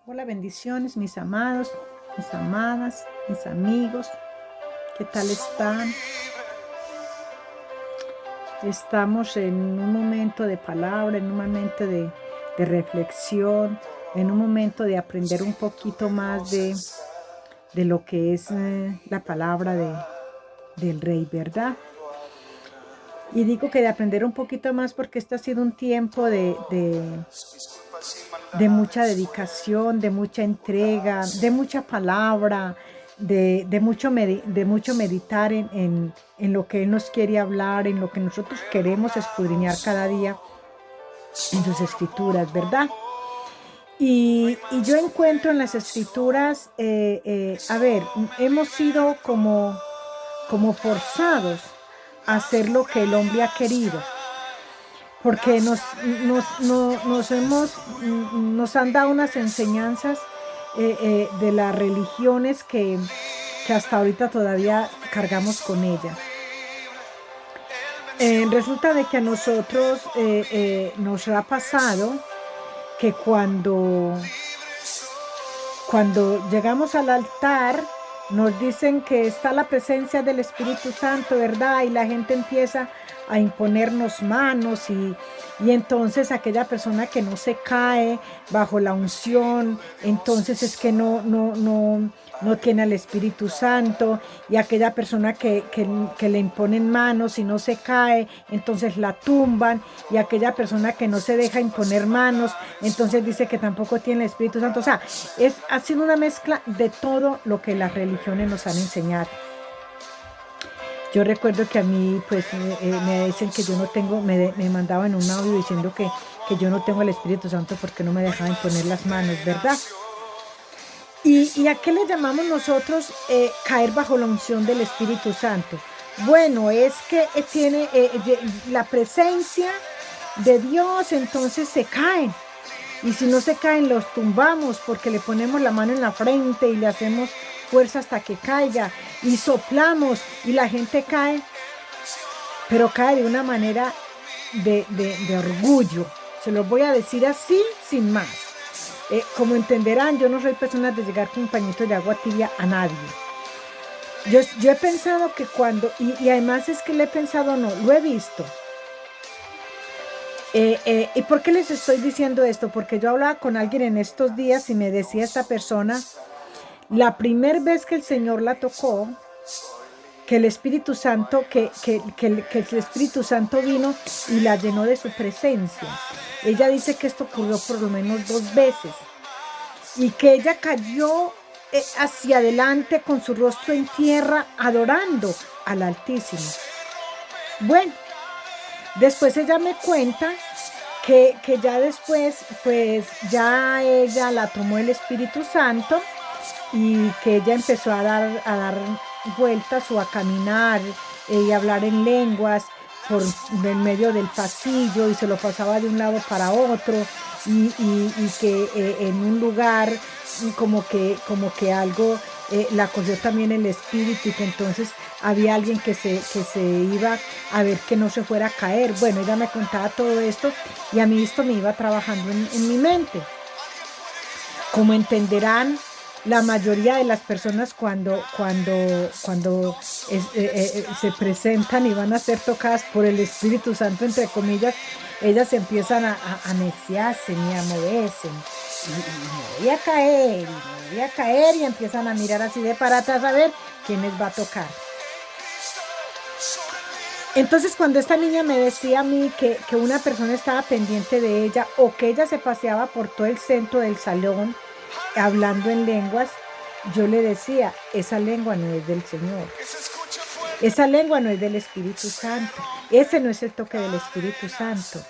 Hola, bendiciones, mis amados, mis amadas, mis amigos. ¿Qué tal están? Estamos en un momento de palabra, en un momento de reflexión, en un momento de aprender un poquito más de lo que es la palabra del Rey, ¿verdad? Y digo que de aprender un poquito más porque este ha sido un tiempo de mucha dedicación, de mucha entrega, de mucha palabra, de mucho meditar en lo que Él nos quiere hablar, en lo que nosotros queremos escudriñar cada día en sus escrituras, ¿verdad? Y yo encuentro en las escrituras, a ver, hemos sido como forzados a hacer lo que el hombre ha querido porque nos han dado unas enseñanzas de las religiones que hasta ahorita todavía cargamos con ella. Resulta de que a nosotros nos ha pasado que cuando llegamos al altar, nos dicen que está la presencia del Espíritu Santo, ¿verdad? Y la gente empieza a imponernos manos y entonces aquella persona que no se cae bajo la unción, entonces es que no tiene al Espíritu Santo, y aquella persona que le imponen manos y no se cae, entonces la tumban, y aquella persona que no se deja imponer manos, entonces dice que tampoco tiene el Espíritu Santo. O sea, ha sido una mezcla de todo lo que las religiones nos han enseñado. Yo recuerdo que a mí, pues, me dicen que yo no tengo, me mandaban un audio diciendo que yo no tengo el Espíritu Santo porque no me dejaban poner las manos, ¿verdad? ¿Y a qué le llamamos nosotros caer bajo la unción del Espíritu Santo? Bueno, es que tiene la presencia de Dios, entonces se caen. Y si no se caen, los tumbamos porque le ponemos la mano en la frente y le hacemos fuerza hasta que caiga. Y soplamos y la gente cae, pero cae de una manera de orgullo. Se los voy a decir así, sin más. Como entenderán, yo no soy persona de llegar con un pañito de agua tibia a nadie. Yo he pensado que y además es que le he pensado, no, lo he visto. ¿Y por qué les estoy diciendo esto? Porque yo hablaba con alguien en estos días y me decía esta persona, la primera vez que el Señor la tocó, que el Espíritu Santo, que el Espíritu Santo vino y la llenó de su presencia. Ella dice que esto ocurrió por lo menos 2 veces y que ella cayó hacia adelante con su rostro en tierra adorando al Altísimo. Bueno, después ella me cuenta que ya después, pues ya ella la tomó el Espíritu Santo y que ella empezó a dar vueltas o a caminar y hablar en lenguas por el medio del pasillo y se lo pasaba de un lado para otro y que en un lugar como que algo la cogió también el espíritu y que entonces había alguien que se iba a ver que no se fuera a caer. Bueno, ella me contaba todo esto y a mí esto me iba trabajando en mi mente. Como entenderán, la mayoría de las personas cuando se presentan y van a ser tocadas por el Espíritu Santo, entre comillas, ellas empiezan a neciarse y a moverse. Y me voy a caer, y me voy a caer, y empiezan a mirar así de para atrás a ver quién les va a tocar. Entonces, cuando esta niña me decía a mí que una persona estaba pendiente de ella o que ella se paseaba por todo el centro del salón hablando en lenguas, yo le decía, esa lengua no es del Señor. Esa lengua no es del Espíritu Santo. Ese no es el toque del Espíritu Santo.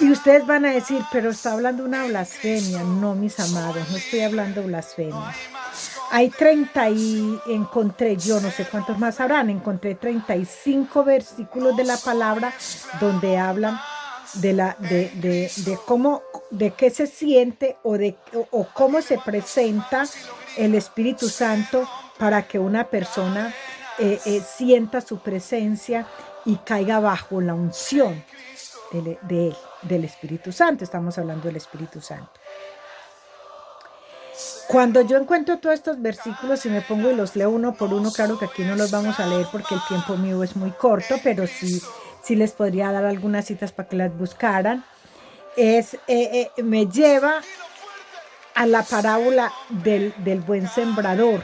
Y ustedes van a decir, pero está hablando una blasfemia. No, mis amados, no estoy hablando blasfemia. Hay 30 y encontré, yo no sé cuántos más habrán, encontré 35 versículos de la palabra donde hablan de cómo, de qué se siente o cómo se presenta el Espíritu Santo para que una persona sienta su presencia y caiga bajo la unción de él, del Espíritu Santo. Estamos hablando del Espíritu Santo. Cuando yo encuentro todos estos versículos y me pongo y los leo uno por uno, claro que aquí no los vamos a leer porque el tiempo mío es muy corto, pero sí les podría dar algunas citas para que las buscaran. Me lleva a la parábola del buen sembrador,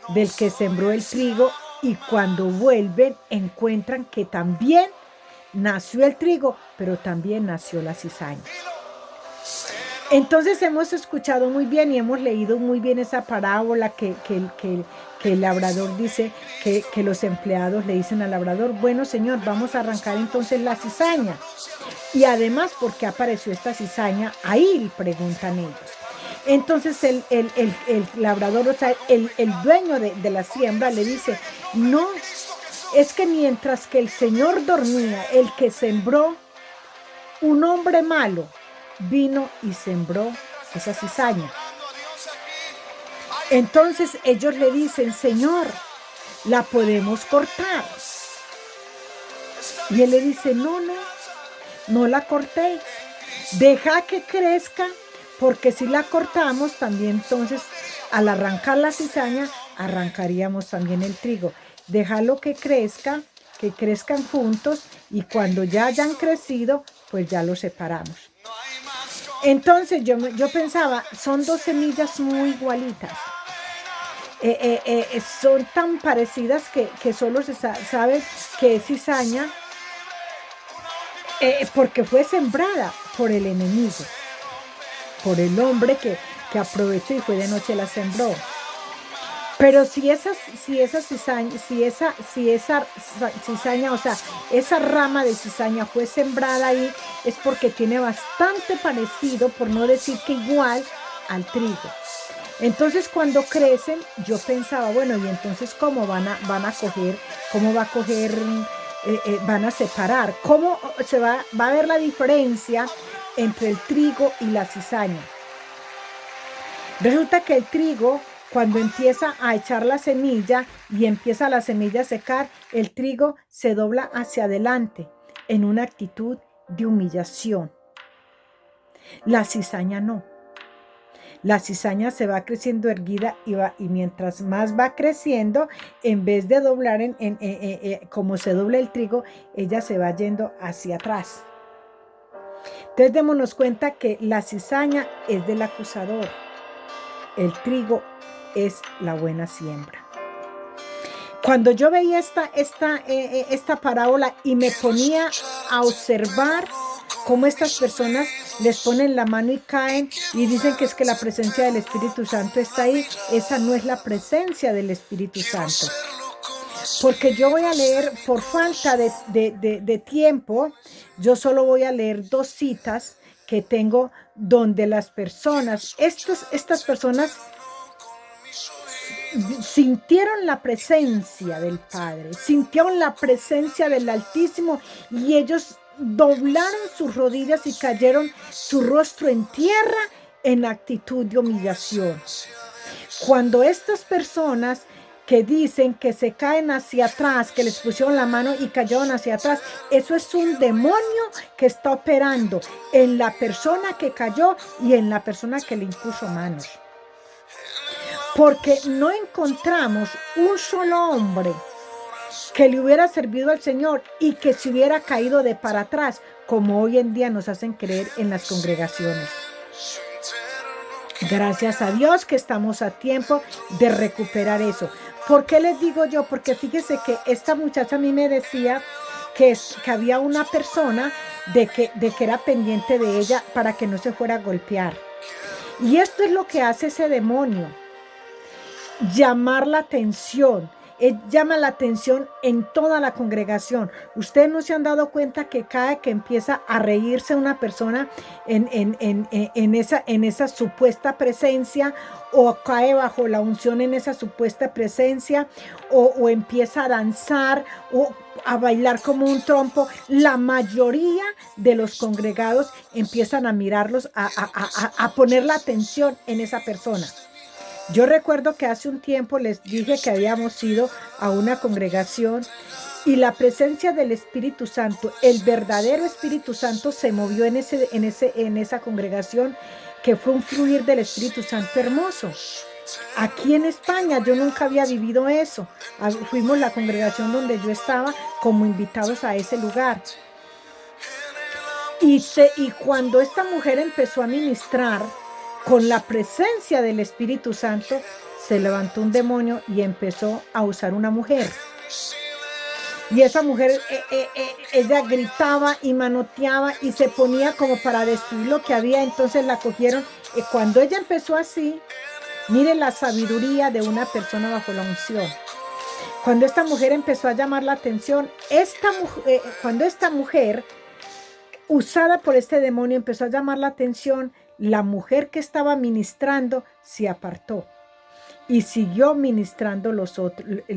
del que sembró el trigo, y cuando vuelven encuentran que también nació el trigo, pero también nació la cizaña. Entonces hemos escuchado muy bien y hemos leído muy bien esa parábola que el labrador dice, que los empleados le dicen al labrador, bueno señor, vamos a arrancar entonces la cizaña. Y además, ¿por qué apareció esta cizaña? Ahí preguntan ellos. Entonces el labrador, o sea, el dueño de la siembra le dice, no, es que mientras que el Señor dormía, el que sembró, un hombre malo vino y sembró esa cizaña. Entonces ellos le dicen, Señor, ¿la podemos cortar? Y él le dice, no la cortéis, deja que crezca, porque si la cortamos también entonces al arrancar la cizaña arrancaríamos también el trigo. Déjalo que crezcan juntos, y cuando ya hayan crecido pues ya los separamos. Entonces yo pensaba, son dos semillas muy igualitas. Son tan parecidas que solo se sabe que es cizaña porque fue sembrada por el enemigo, por el hombre que aprovechó y fue de noche la sembró. Pero si esa cizaña, o sea, esa rama de cizaña fue sembrada ahí, es porque tiene bastante parecido, por no decir que igual, al trigo. Entonces cuando crecen, yo pensaba, bueno, y entonces ¿cómo van a coger, cómo va a coger, van a separar? ¿Cómo va a ver la diferencia entre el trigo y la cizaña? Resulta que el trigo, cuando empieza a echar la semilla y empieza la semilla a secar, el trigo se dobla hacia adelante en una actitud de humillación. La cizaña no. La cizaña se va creciendo erguida y mientras más va creciendo, en vez de doblar como se dobla el trigo, ella se va yendo hacia atrás. Entonces démonos cuenta que la cizaña es del acusador. El trigo es la buena siembra. Cuando yo veía esta parábola y me ponía a observar cómo estas personas les ponen la mano y caen y dicen que es que la presencia del Espíritu Santo está ahí, esa no es la presencia del Espíritu Santo. Porque yo voy a leer, por falta de tiempo, yo solo voy a leer 2 citas que tengo donde las personas, estas personas sintieron la presencia del Padre, sintieron la presencia del Altísimo, y ellos doblaron sus rodillas y cayeron su rostro en tierra en actitud de humillación. Cuando estas personas que dicen que se caen hacia atrás, que les pusieron la mano y cayeron hacia atrás, eso es un demonio que está operando en la persona que cayó y en la persona que le impuso manos. Porque no encontramos un solo hombre que le hubiera servido al Señor y que se hubiera caído de para atrás, como hoy en día nos hacen creer en las congregaciones. Gracias a Dios que estamos a tiempo de recuperar eso. ¿Por qué les digo yo? Porque fíjese que esta muchacha a mí me decía que había una persona de que era pendiente de ella para que no se fuera a golpear. Y esto es lo que hace ese demonio. Llamar la atención. Llama la atención en toda la congregación. Ustedes no se han dado cuenta que cada que empieza a reírse una persona en esa supuesta presencia, o cae bajo la unción en esa supuesta presencia, o empieza a danzar o a bailar como un trompo, la mayoría de los congregados empiezan a mirarlos, a poner la atención en esa persona. Yo recuerdo que hace un tiempo les dije que habíamos ido a una congregación y la presencia del Espíritu Santo, el verdadero Espíritu Santo, se movió en esa congregación, que fue un fluir del Espíritu Santo hermoso. Aquí en España yo nunca había vivido eso. Fuimos la congregación donde yo estaba como invitados a ese lugar. Y cuando esta mujer empezó a ministrar con la presencia del Espíritu Santo, se levantó un demonio y empezó a usar una mujer. Y esa mujer, ella gritaba y manoteaba y se ponía como para destruir lo que había. Entonces la cogieron. Y cuando ella empezó así, miren la sabiduría de una persona bajo la unción. Cuando esta mujer empezó a llamar la atención, cuando esta mujer, usada por este demonio, empezó a llamar la atención, la mujer que estaba ministrando se apartó y siguió ministrando los otros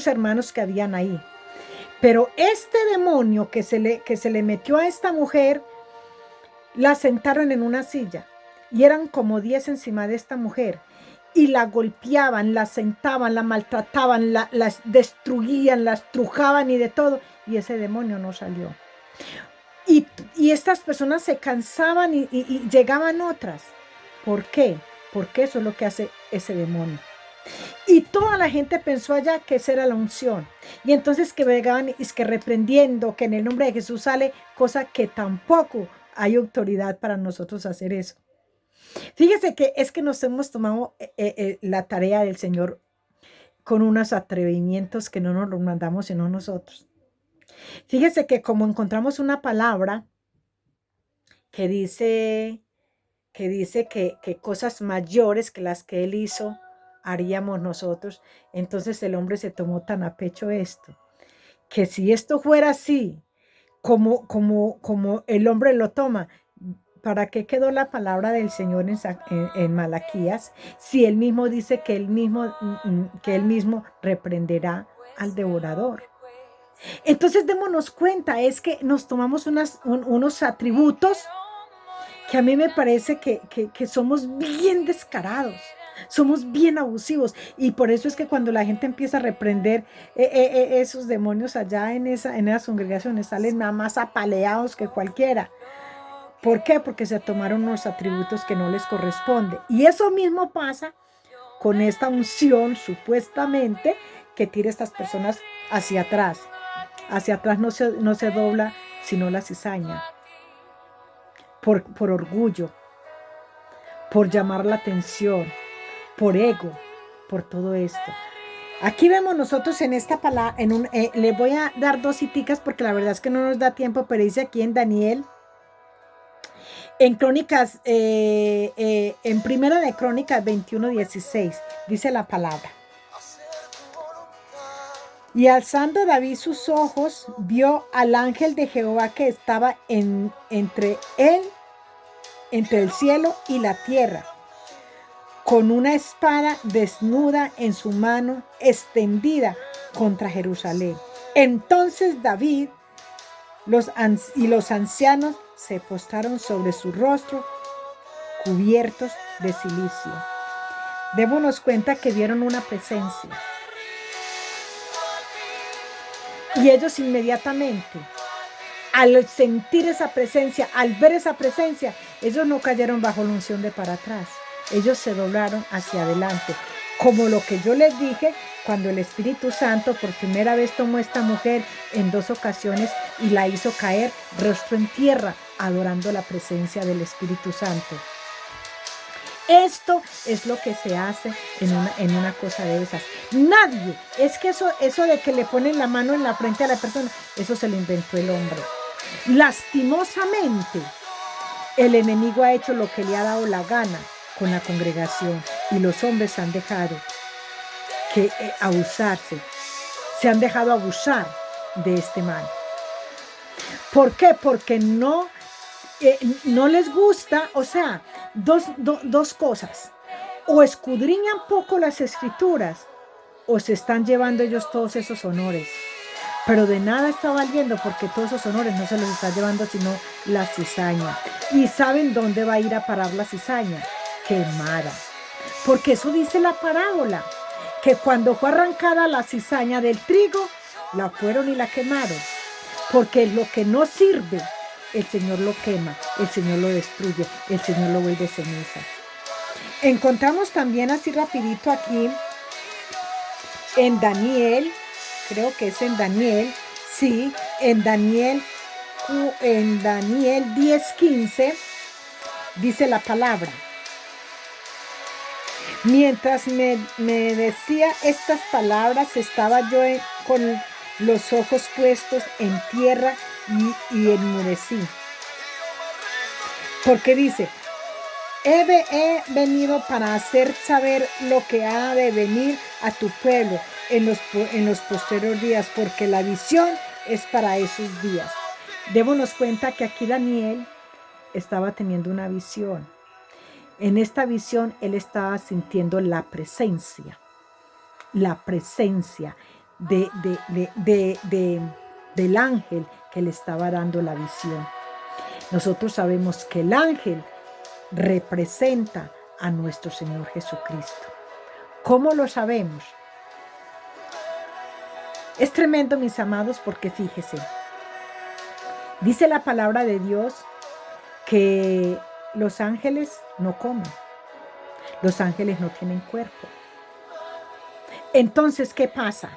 hermanos que habían ahí. Pero este demonio que se le metió a esta mujer, la sentaron en una silla y eran como 10 encima de esta mujer y la golpeaban, la sentaban, la maltrataban, la destruían, la estrujaban y de todo, y ese demonio no salió. Y estas personas se cansaban y llegaban otras. ¿Por qué? Porque eso es lo que hace ese demonio. Y toda la gente pensó allá que esa era la unción. Y entonces que llegaban y que reprendiendo, que en el nombre de Jesús sale, cosa que tampoco hay autoridad para nosotros hacer eso. Fíjese que es que nos hemos tomado la tarea del Señor con unos atrevimientos que no nos los mandamos sino nosotros. Fíjese que como encontramos una palabra que dice que cosas mayores que las que Él hizo haríamos nosotros, entonces el hombre se tomó tan a pecho esto, que si esto fuera así, como el hombre lo toma, ¿para qué quedó la palabra del Señor en Malaquías? Si Él mismo dice que Él mismo reprenderá al devorador. Entonces démonos cuenta, es que nos tomamos unos atributos que a mí me parece que somos bien descarados, somos bien abusivos, y por eso es que cuando la gente empieza a reprender esos demonios allá en esas congregaciones, salen más apaleados que cualquiera. ¿Por qué? Porque se tomaron unos atributos que no les corresponde. Y eso mismo pasa con esta unción supuestamente que tira a estas personas hacia atrás. Hacia atrás no se dobla, sino la cizaña. Por orgullo, por llamar la atención, por ego, por todo esto. Aquí vemos nosotros en esta palabra, le voy a dar 2 citas porque la verdad es que no nos da tiempo, pero dice aquí en Daniel, en Crónicas, en Primera de Crónicas 21:16, dice la palabra. Y alzando David sus ojos, vio al ángel de Jehová que estaba entre el cielo y la tierra, con una espada desnuda en su mano, extendida contra Jerusalén. Entonces David y los ancianos se postraron sobre su rostro, cubiertos de cilicio. Démonos cuenta que vieron una presencia. Y ellos inmediatamente, al sentir esa presencia, al ver esa presencia, ellos no cayeron bajo la unción de para atrás. Ellos se doblaron hacia adelante. Como lo que yo les dije, cuando el Espíritu Santo por primera vez tomó a esta mujer en 2 ocasiones y la hizo caer rostro en tierra, adorando la presencia del Espíritu Santo. Esto es lo que se hace en una cosa de esas. Nadie, es que eso de que le ponen la mano en la frente a la persona, eso se lo inventó el hombre. Lastimosamente, el enemigo ha hecho lo que le ha dado la gana con la congregación y los hombres han dejado se han dejado abusar de este mal. ¿Por qué? Porque no les gusta, o sea, dos cosas, o escudriñan poco las escrituras o se están llevando ellos todos esos honores, pero de nada está valiendo porque todos esos honores no se los está llevando sino la cizaña. ¿Y saben dónde va a ir a parar la cizaña? Quemada, porque eso dice la parábola, que cuando fue arrancada la cizaña del trigo, la fueron y la quemaron, porque lo que no sirve el Señor lo quema, el Señor lo destruye, el Señor lo vuelve ceniza. Encontramos también así rapidito aquí en Daniel, creo que es en Daniel, sí, en Daniel 10:15 dice la palabra. Mientras me decía estas palabras, estaba yo con los ojos puestos en tierra y enmudecí. Porque dice, he venido para hacer saber lo que ha de venir a tu pueblo en los posteriores días, porque la visión es para esos días. Démonos cuenta que aquí Daniel estaba teniendo una visión. En esta visión él estaba sintiendo la presencia del ángel que le estaba dando la visión. Nosotros sabemos que el ángel representa a nuestro Señor Jesucristo. ¿Cómo lo sabemos? Es tremendo, mis amados, porque fíjese, dice la palabra de Dios que los ángeles no comen, los ángeles no tienen cuerpo. Entonces, ¿qué pasa?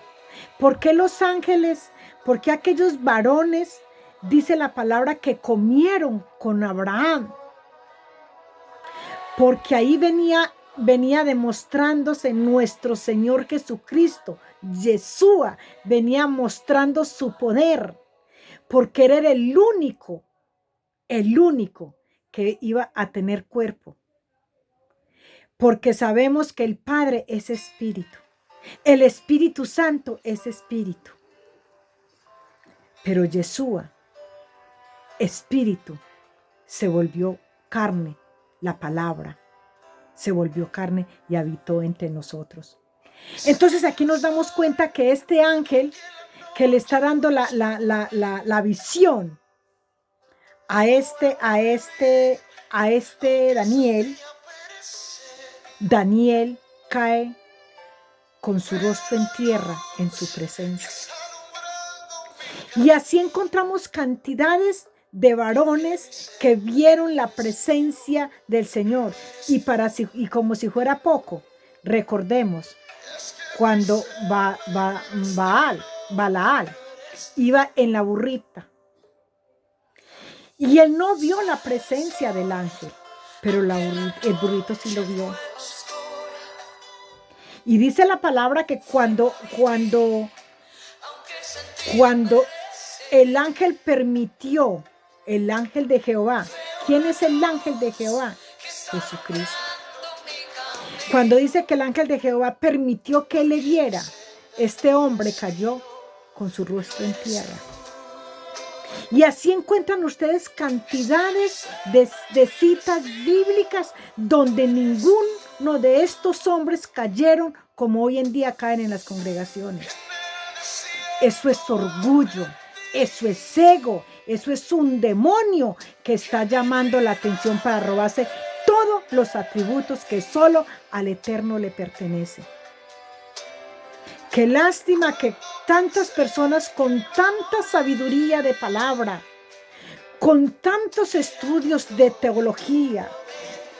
¿Por qué los ángeles, por qué aquellos varones, dice la palabra, que comieron con Abraham? Porque ahí venía demostrándose nuestro Señor Jesucristo. Yeshua venía mostrando su poder, porque él era el único que iba a tener cuerpo. Porque sabemos que el Padre es espíritu. El Espíritu Santo es espíritu. Pero Yeshua, espíritu, se volvió carne, la palabra se volvió carne y habitó entre nosotros. Entonces aquí nos damos cuenta que este ángel que le está dando la visión a este Daniel cae con su rostro en tierra en su presencia. Y así encontramos cantidades de varones que vieron la presencia del Señor. Y como si fuera poco, recordemos cuando Balaal iba en la burrita. Y él no vio la presencia del ángel, pero el burrito sí lo vio. Y dice la palabra que cuando el ángel permitió, el ángel de Jehová. ¿Quién es el ángel de Jehová? Jesucristo. Cuando dice que el ángel de Jehová permitió que le viera, este hombre cayó con su rostro en tierra. Y así encuentran ustedes cantidades de citas bíblicas donde ninguno de estos hombres cayeron como hoy en día caen en las congregaciones. Eso es orgullo, eso es ego, eso es un demonio que está llamando la atención para robarse todos los atributos que solo al Eterno le pertenecen. Qué lástima que tantas personas con tanta sabiduría de palabra, con tantos estudios de teología,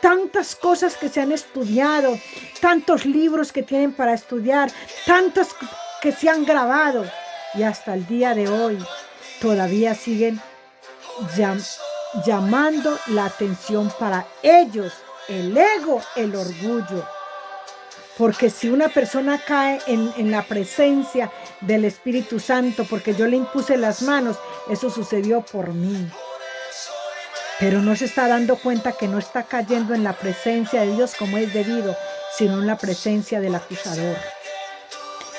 tantas cosas que se han estudiado, tantos libros que tienen para estudiar, tantos que se han grabado y hasta el día de hoy todavía siguen llamando la atención para ellos, el ego, el orgullo. Porque si una persona cae en la presencia del Espíritu Santo, porque yo le impuse las manos, eso sucedió por mí. Pero no se está dando cuenta que no está cayendo en la presencia de Dios como es debido, sino en la presencia del acusador.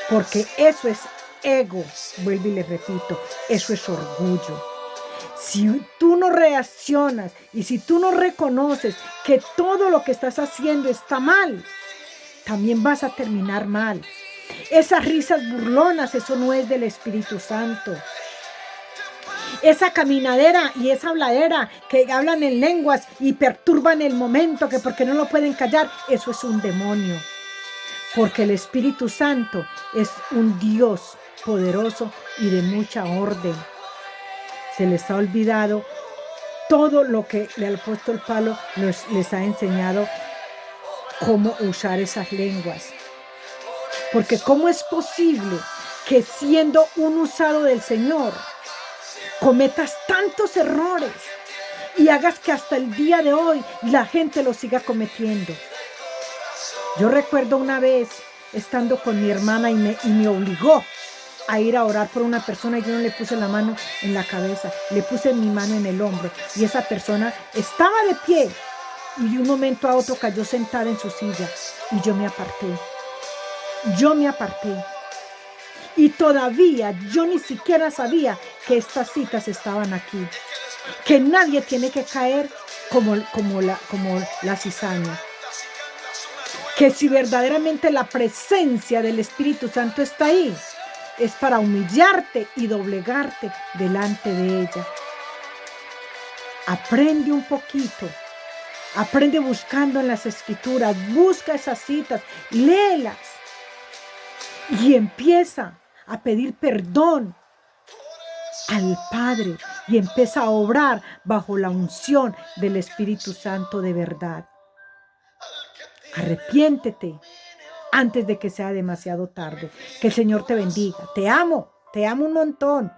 Porque eso es ego, vuelvo y le repito, eso es orgullo. Si tú no reaccionas y si tú no reconoces que todo lo que estás haciendo está mal, también vas a terminar mal. Esas risas burlonas, eso no es del Espíritu Santo. Esa caminadera y esa habladera que hablan en lenguas y perturban el momento, que porque no lo pueden callar, eso es un demonio. Porque el Espíritu Santo es un Dios poderoso y de mucha orden. Se les ha olvidado todo lo que el apóstol Pablo les ha enseñado cómo usar esas lenguas. Porque ¿cómo es posible que siendo un usado del Señor cometas tantos errores y hagas que hasta el día de hoy la gente lo siga cometiendo? Yo recuerdo una vez estando con mi hermana y me obligó a ir a orar por una persona y yo no le puse la mano en la cabeza, le puse mi mano en el hombro y esa persona estaba de pie y de un momento a otro cayó sentada en su silla y yo me aparté. Y todavía yo ni siquiera sabía que estas citas estaban aquí, que nadie tiene que caer como la cizaña. Que si verdaderamente la presencia del Espíritu Santo está ahí, es para humillarte y doblegarte delante de ella. Aprende un poquito, aprende buscando en las Escrituras, busca esas citas, léelas y empieza a pedir perdón al Padre y empieza a obrar bajo la unción del Espíritu Santo de verdad. Arrepiéntete antes de que sea demasiado tarde. Que el Señor te bendiga. Te amo un montón.